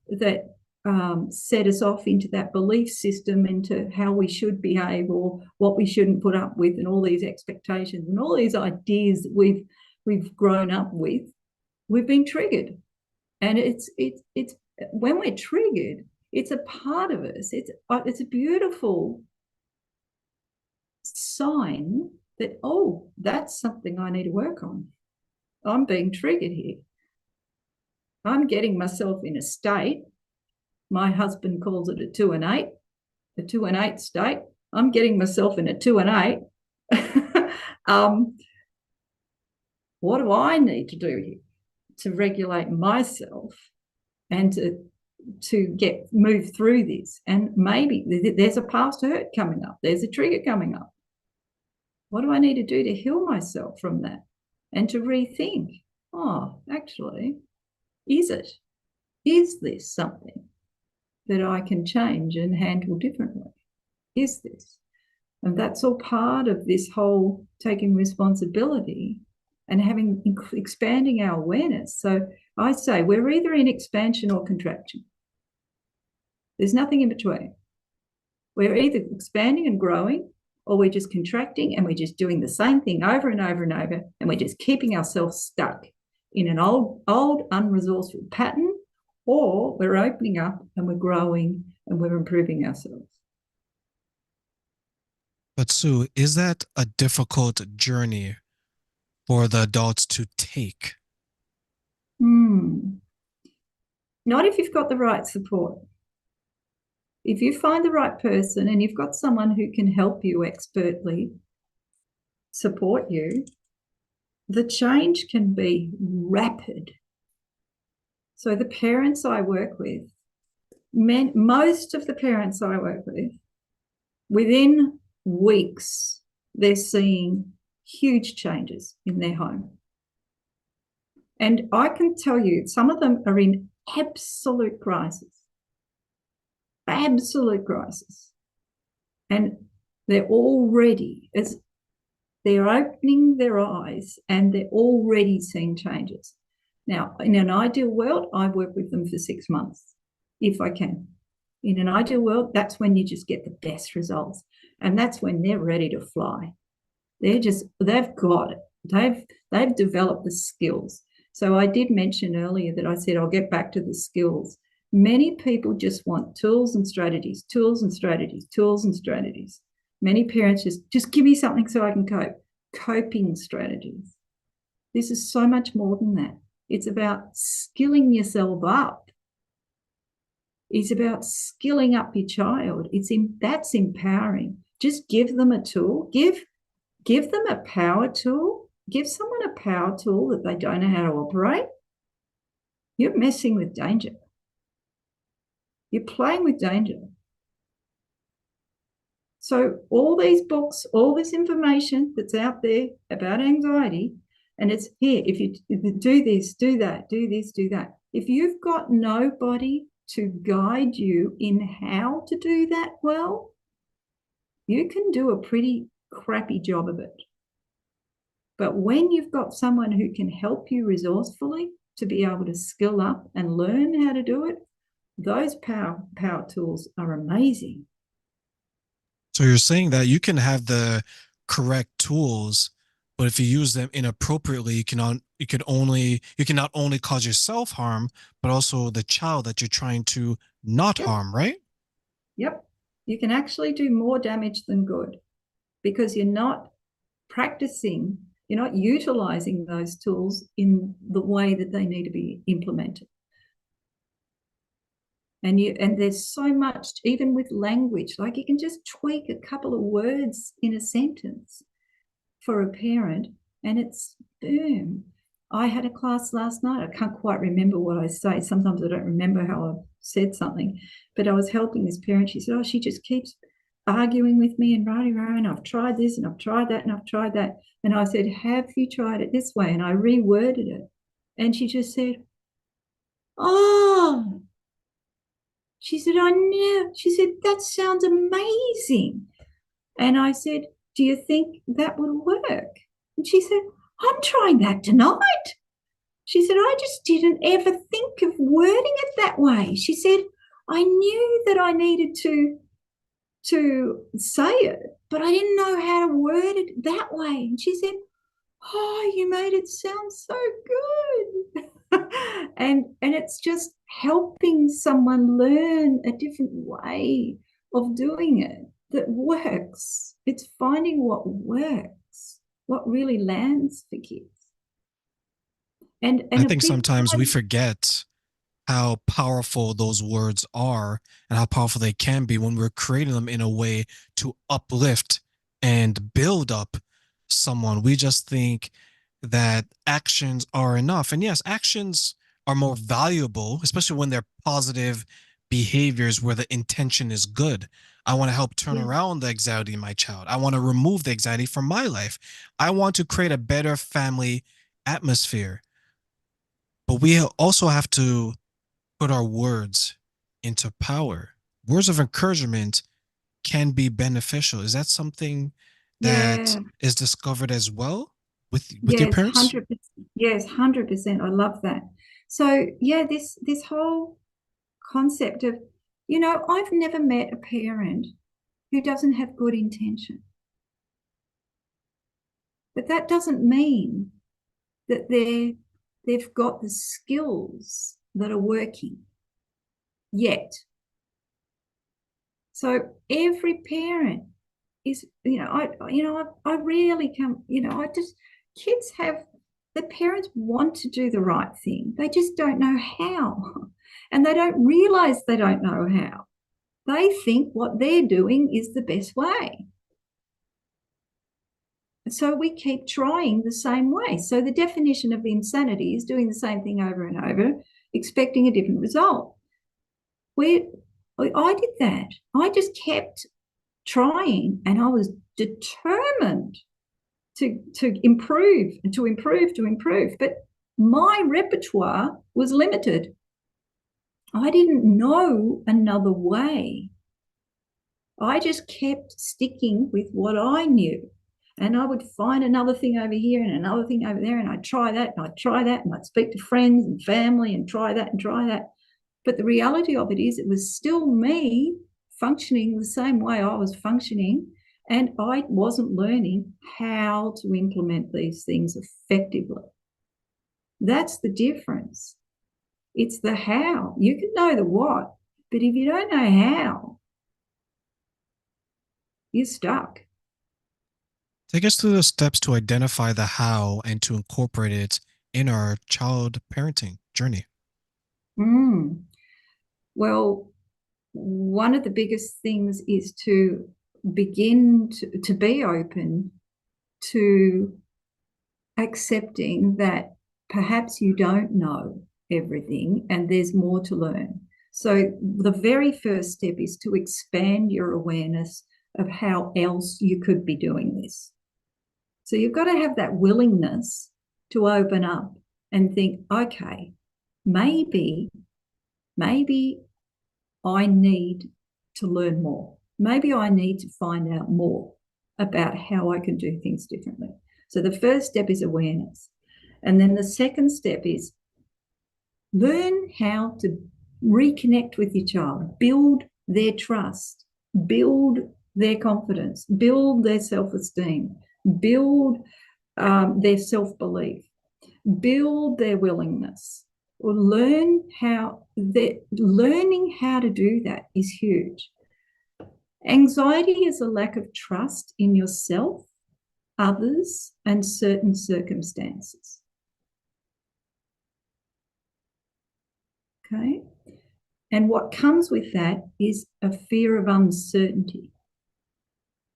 set us off into that belief system, into how we should behave or what we shouldn't put up with, and all these expectations and all these ideas that we've grown up with. We've been triggered. And it's when we're triggered, it's a part of us. It's a beautiful sign that, oh, that's something I need to work on. I'm being triggered here. I'm getting myself in a state. My husband calls it a 2 and 8, a 2 and 8 state. I'm getting myself in a 2 and 8. What do I need to do here to regulate myself and to move through this? And maybe there's a past hurt coming up. There's a trigger coming up. What do I need to do to heal myself from that? And to rethink, oh, actually, is this something that I can change and handle differently? Is this? And that's all part of this whole taking responsibility and expanding our awareness. So I say we're either in expansion or contraction. There's nothing in between. We're either expanding and growing, or we're just contracting and we're just doing the same thing over and over and over, and we're just keeping ourselves stuck in an old unresourceful pattern, or we're opening up and we're growing and we're improving ourselves. But Sue, is that a difficult journey for the adults to take? Not if you've got the right support. If you find the right person and you've got someone who can help you expertly support you, the change can be rapid. So the parents I work with, most of the parents I work with, within weeks, they're seeing huge changes in their home. And I can tell you, some of them are in absolute crisis. Absolute crisis. And they're already, as they're opening their eyes, and they're already seeing changes. Now, in an ideal world, I work with them for 6 months, if I can. In an ideal world, that's when you just get the best results. And that's when they're ready to fly. They've got it. They've developed the skills. So I did mention earlier that I said I'll get back to the skills. Many people just want tools and strategies, tools and strategies, tools and strategies. Many parents just give me something so I can cope. Coping strategies. This is so much more than that. It's about skilling yourself up. It's about skilling up your child. That's empowering. Just give them a tool. Give them a power tool. Give someone a power tool that they don't know how to operate. You're messing with danger. You're playing with danger. So all these books, all this information that's out there about anxiety, and it's here, if you do this, do that, do this, do that. If you've got nobody to guide you in how to do that well, you can do a pretty crappy job of it. But when you've got someone who can help you resourcefully to be able to skill up and learn how to do it, those power tools are amazing. So you're saying that you can have the correct tools, but if you use them inappropriately, you can not only cause yourself harm, but also the child that you're trying to not Yep. harm, right? Yep. You can actually do more damage than good because you're not practicing, you're not utilizing those tools in the way that they need to be implemented. And there's so much, even with language, like you can just tweak a couple of words in a sentence for a parent, and it's boom. I had a class last night. I can't quite remember what I say. Sometimes I don't remember how I said something, but I was helping this parent. She said, "Oh, she just keeps arguing with me and and I've tried this and I've tried that and I've tried that." And I said, "Have you tried it this way?" And I reworded it. And she just said, "Oh," she said, "I never," she said, "that sounds amazing." And I said, "Do you think that would work?" And she said, "I'm trying that tonight." She said, "I just didn't ever think of wording it that way." She said, "I knew that I needed to say it, but I didn't know how to word it that way." And she said, "Oh, you made it sound so good." And it's just helping someone learn a different way of doing it that works. It's finding what works, what really lands for kids. I And a think big sometimes part we of, forget how powerful those words are and how powerful they can be when we're creating them in a way to uplift and build up someone. We just think that actions are enough. And yes, actions are more valuable, especially when they're positive behaviors where the intention is good. I want to help turn yeah, around the anxiety in my child. I want to remove the anxiety from my life. I want to create a better family atmosphere. But we also have to put our words into power. Words of encouragement can be beneficial. Is that something that yeah, is discovered as well with your yes, parents? 100%. Yes, 100%. I love that. So yeah, this whole concept of, I've never met a parent who doesn't have good intention. But that doesn't mean that they've got the skills that are working yet. So every parent is, I really come, I just kids have the parents want to do the right thing. They just don't know how. And they don't realize they don't know how. They think what they're doing is the best way. So we keep trying the same way. So the definition of insanity is doing the same thing over and over, expecting a different result. I did that. I just kept trying, and I was determined to improve and to improve, to improve. But my repertoire was limited. I didn't know another way. I just kept sticking with what I knew. And I would find another thing over here and another thing over there, and I'd try that and I'd try that, and I'd speak to friends and family and try that and try that. But the reality of it is, it was still me functioning the same way I was functioning, and I wasn't learning how to implement these things effectively. That's the difference. It's the how. You can know the what, but if you don't know how, you're stuck. Take us through the steps to identify the how and to incorporate it in our child parenting journey. Mm. Well, one of the biggest things is to begin to be open to accepting that perhaps you don't know everything and there's more to learn. So, the very first step is to expand your awareness of how else you could be doing this. So, you've got to have that willingness to open up and think, okay, maybe, maybe I need to learn more. Maybe I need to find out more about how I can do things differently. So the first step is awareness. And then the second step is learn how to reconnect with your child, build their trust, build their confidence, build their self esteem, build their self belief, build their willingness. Or learning how to do that is huge. Anxiety is a lack of trust in yourself, others, and certain circumstances. Okay? And what comes with that is a fear of uncertainty.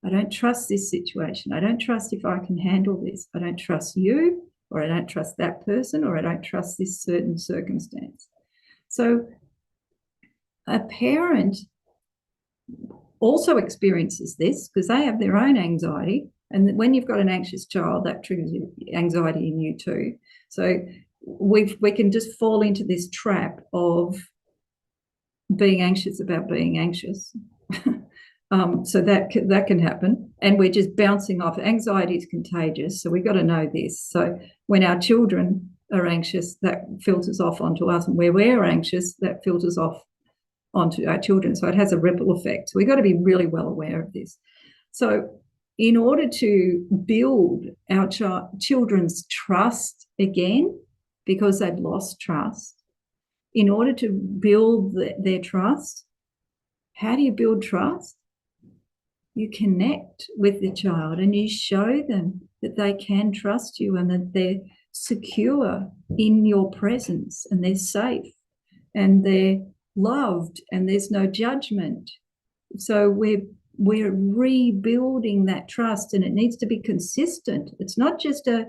I don't trust this situation. I don't trust if I can handle this. I don't trust you, or I don't trust that person, or I don't trust this certain circumstance. So a parent also experiences this because they have their own anxiety. And when you've got an anxious child, that triggers anxiety in you too. So we can just fall into this trap of being anxious about being anxious. So that can happen. And we're just bouncing off. Anxiety is contagious. So we've got to know this. So when our children are anxious, that filters off onto us. And where we're anxious, that filters off onto our children. So it has a ripple effect. So we've got to be really well aware of this. So in order to build our children's trust again, because they've lost trust, in order to build their trust, how do you build trust? You connect with the child and you show them that they can trust you and that they're secure in your presence and they're safe and they're loved and there's no judgment. So we're rebuilding that trust, and it needs to be consistent. It's not just a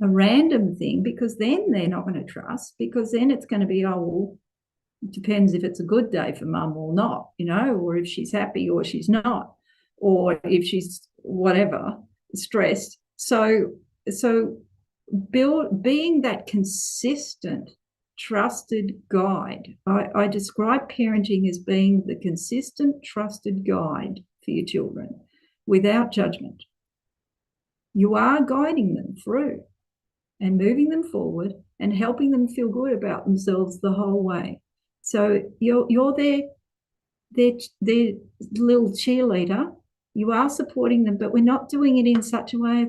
random thing, because then they're not going to trust, because then it's going to be, oh, well, it depends if it's a good day for mum or not, or if she's happy or she's not, or if she's whatever, stressed. So being that consistent, trusted guide. I describe parenting as being the consistent, trusted guide for your children without judgment. You are guiding them through and moving them forward and helping them feel good about themselves the whole way. So you're their little cheerleader. You are supporting them, but we're not doing it in such a way of,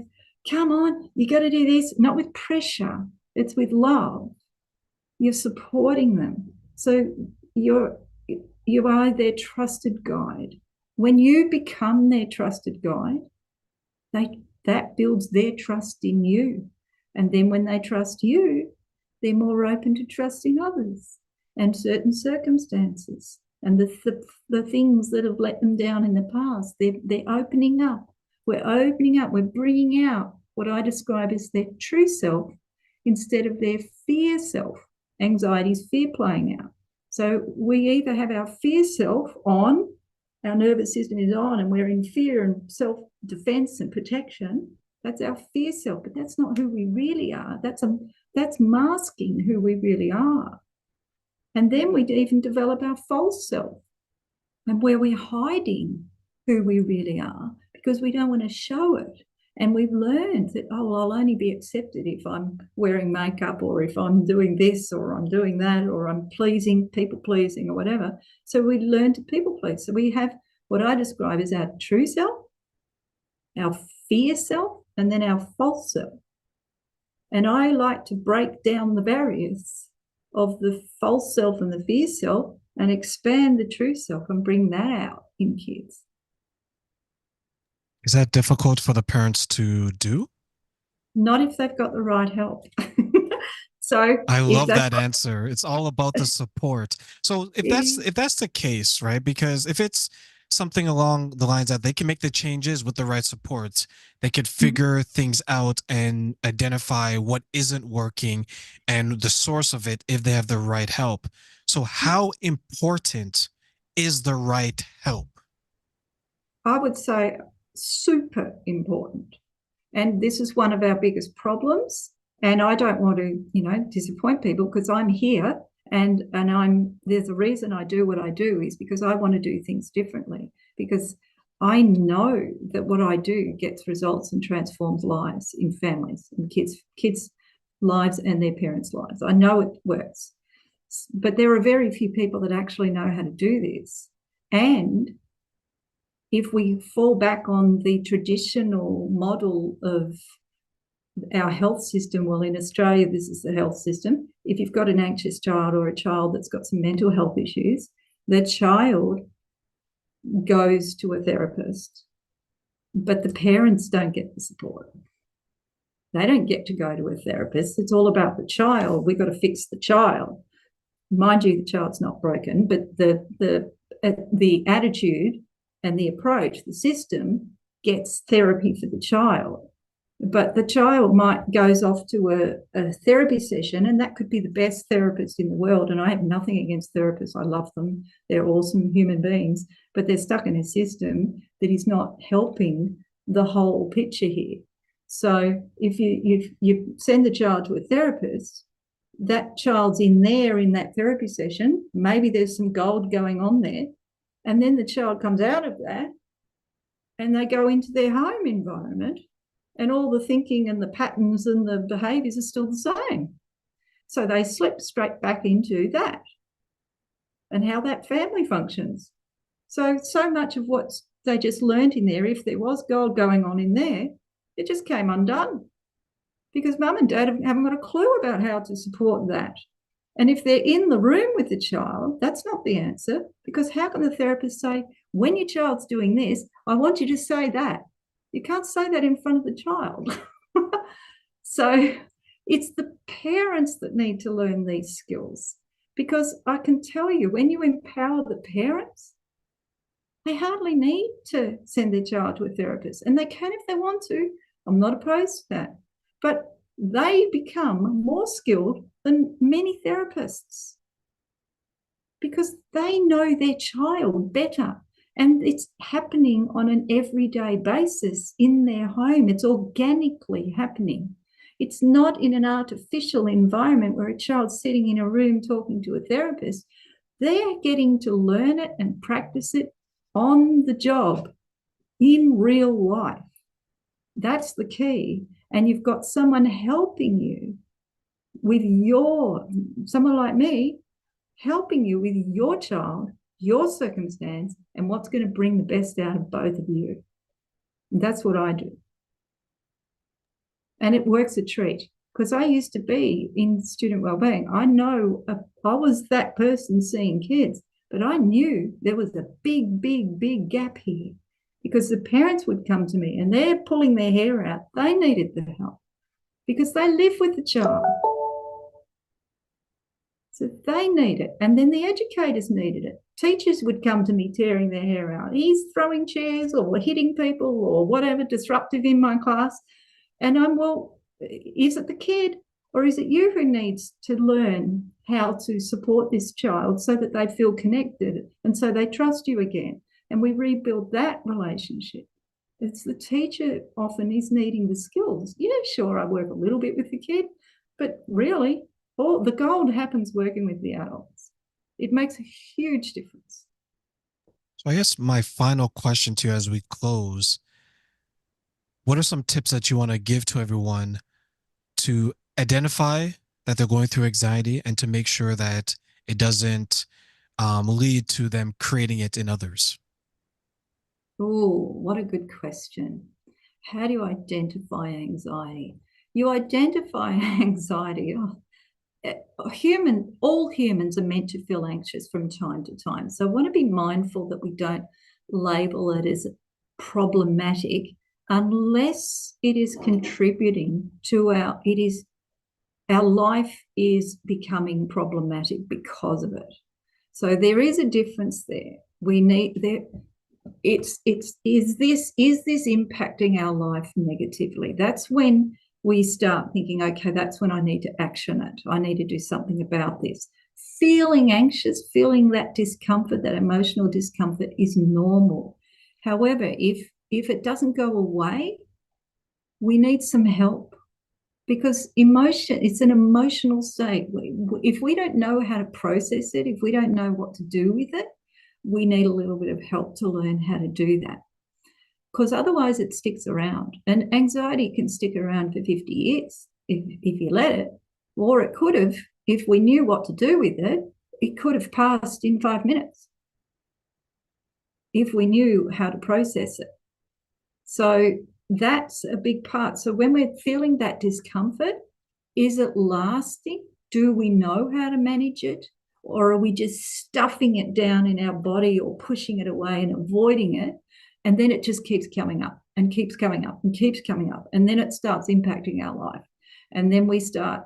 come on, you got to do this, not with pressure. It's with love. You're supporting them. So you are their trusted guide. When you become their trusted guide, that builds their trust in you. And then when they trust you, they're more open to trusting others and certain circumstances. And the things that have let them down in the past, they're opening up. We're opening up. We're bringing out what I describe as their true self instead of their fear self. Anxiety is fear playing out. So we either have our fear self on, our nervous system is on, and we're in fear and self-defense and protection. That's our fear self, but that's not who we really are. That's masking who we really are. And then we even develop our false self, and where we're hiding who we really are because we don't want to show it. And we've learned that, oh, well, I'll only be accepted if I'm wearing makeup, or if I'm doing this, or I'm doing that, or I'm people pleasing, or whatever. So we learn to people please. So we have what I describe as our true self, our fear self, and then our false self. And I like to break down the barriers of the false self and the fear self and expand the true self and bring that out in kids. Is that difficult for the parents to do? Not if they've got the right help. So I love that answer. It's all about the support. So if that's the case, right? Because if it's something along the lines that they can make the changes with the right supports, they could figure things out and identify what isn't working and the source of it if they have the right help. So how important is the right help? I would say super important. And this is one of our biggest problems. And I don't want to, disappoint people, because I'm here and there's a reason I do what I do, is because I want to do things differently, because I know that what I do gets results and transforms lives in families and kids' lives and their parents' lives. I know it works. But there are very few people that actually know how to do this. And if we fall back on the traditional model of our health system, well, in Australia, this is the health system. If you've got an anxious child or a child that's got some mental health issues, the child goes to a therapist, but the parents don't get the support. They don't get to go to a therapist. It's all about the child. We've got to fix the child. Mind you, the child's not broken, but the attitude and the approach, the system gets therapy for the child. But the child goes off to a therapy session, and that could be the best therapist in the world. And I have nothing against therapists. I love them. They're awesome human beings, but they're stuck in a system that is not helping the whole picture here. So if you send the child to a therapist, that child's in that therapy session, maybe there's some gold going on there, and then the child comes out of that and they go into their home environment, and all the thinking and the patterns and the behaviours are still the same. So they slip straight back into that and how that family functions. So much of what they just learned in there, if there was gold going on in there, it just came undone because mum and dad haven't got a clue about how to support that. And if they're in the room with the child, that's not the answer, because how can the therapist say, when your child's doing this, I want you to say that? You can't say that in front of the child. So it's the parents that need to learn these skills, because I can tell you, when you empower the parents, they hardly need to send their child to a therapist, and they can if they want to. I'm not opposed to that. But they become more skilled than many therapists because they know their child better. And it's happening on an everyday basis in their home. It's organically happening. It's not in an artificial environment where a child's sitting in a room talking to a therapist. They're getting to learn it and practice it on the job in real life. That's the key. And you've got someone helping you with someone like me, helping you with your child, your circumstance, and what's going to bring the best out of both of you. And that's what I do. And it works a treat, because I used to be in student wellbeing. I know I was that person seeing kids, but I knew there was a big, big, big gap here, because the parents would come to me and they're pulling their hair out. They needed the help because they live with the child. So they need it. And then the educators needed it. Teachers would come to me tearing their hair out. He's throwing chairs or hitting people or whatever, disruptive in my class. And well, is it the kid or is it you who needs to learn how to support this child so that they feel connected and so they trust you again? And we rebuild that relationship. It's the teacher often is needing the skills. Yeah, sure, I work a little bit with the kid, but really, all the gold happens working with the adults. It makes a huge difference. So I guess my final question to you as we close, what are some tips that you want to give to everyone to identify that they're going through anxiety and to make sure that it doesn't lead to them creating it in others? Oh, what a good question. How do you identify anxiety? You identify anxiety. All humans are meant to feel anxious from time to time. So I want to be mindful that we don't label it as problematic unless it is contributing to our life is becoming problematic because of it. So there is a difference there. Is this impacting our life negatively? That's when we start thinking, okay, that's when I need to action it. I need to do something about this. Feeling anxious, feeling that discomfort, that emotional discomfort is normal. However, if it doesn't go away, we need some help, because it's an emotional state. If we don't know how to process it, if we don't know what to do with it, we need a little bit of help to learn how to do that, because otherwise it sticks around. And anxiety can stick around for 50 years if you let it, or it could have, if we knew what to do with it, it could have passed in 5 minutes if we knew how to process it. So that's a big part. So when we're feeling that discomfort, is it lasting? Do we know how to manage it? Or are we just stuffing it down in our body or pushing it away and avoiding it? And then it just keeps coming up and keeps coming up and keeps coming up. And then it starts impacting our life. And then we start,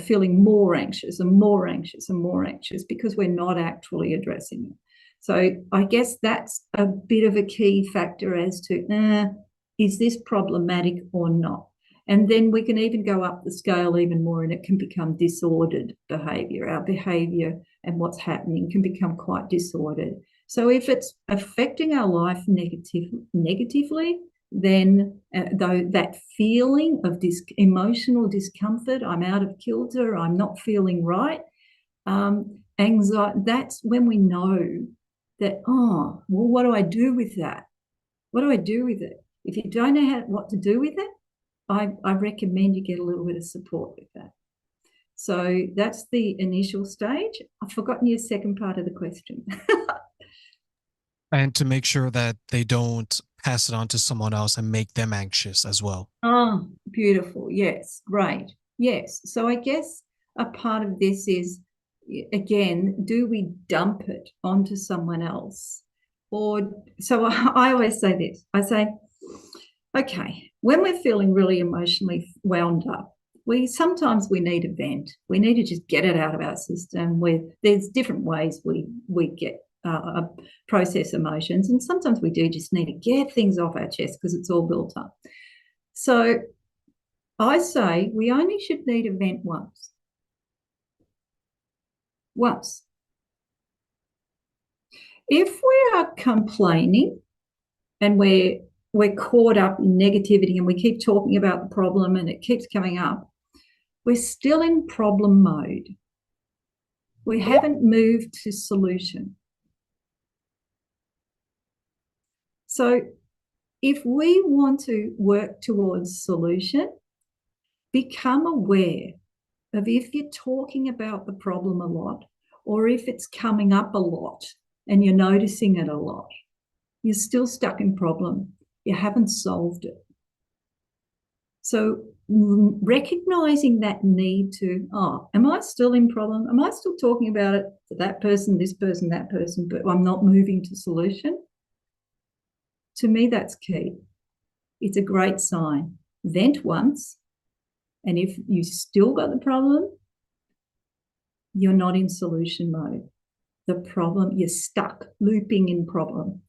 feeling more anxious and more anxious and more anxious because we're not actually addressing it. So I guess that's a bit of a key factor as to, is this problematic or not? And then we can even go up the scale even more, and it can become disordered behaviour. Our behaviour and what's happening can become quite disordered. So if it's affecting our life negatively, then that feeling of emotional discomfort, I'm out of kilter, I'm not feeling right, anxiety, that's when we know that, what do I do with that? What do I do with it? If you don't know what to do with it, I recommend you get a little bit of support with that. So that's the initial stage. I've forgotten your second part of the question. And to make sure that they don't pass it on to someone else and make them anxious as well. Oh, beautiful. Yes, great. Yes. So I guess a part of this is, again, do we dump it onto someone else? So I always say this. I say, okay, when we're feeling really emotionally wound up, sometimes we need a vent. We need to just get it out of our system. There's different ways we get process emotions, and sometimes we do just need to get things off our chest because it's all built up. So I say we only should need a vent once. Once. If we are complaining and we're caught up in negativity and we keep talking about the problem and it keeps coming up, we're still in problem mode. We haven't moved to solution. So if we want to work towards solution, become aware of if you're talking about the problem a lot, or if it's coming up a lot and you're noticing it a lot, you're still stuck in problem. You haven't solved it. So recognizing that need to, am I still in problem? Am I still talking about it to that person, this person, that person, but I'm not moving to solution? To me, that's key. It's a great sign. Vent once, and if you still got the problem, you're not in solution mode. The problem, you're stuck looping in problem.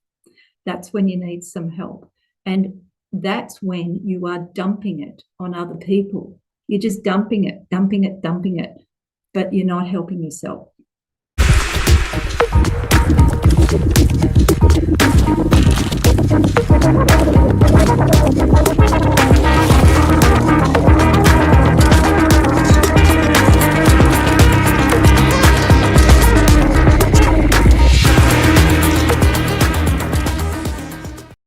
That's when you need some help. And that's when you are dumping it on other people. You're just dumping it, but you're not helping yourself.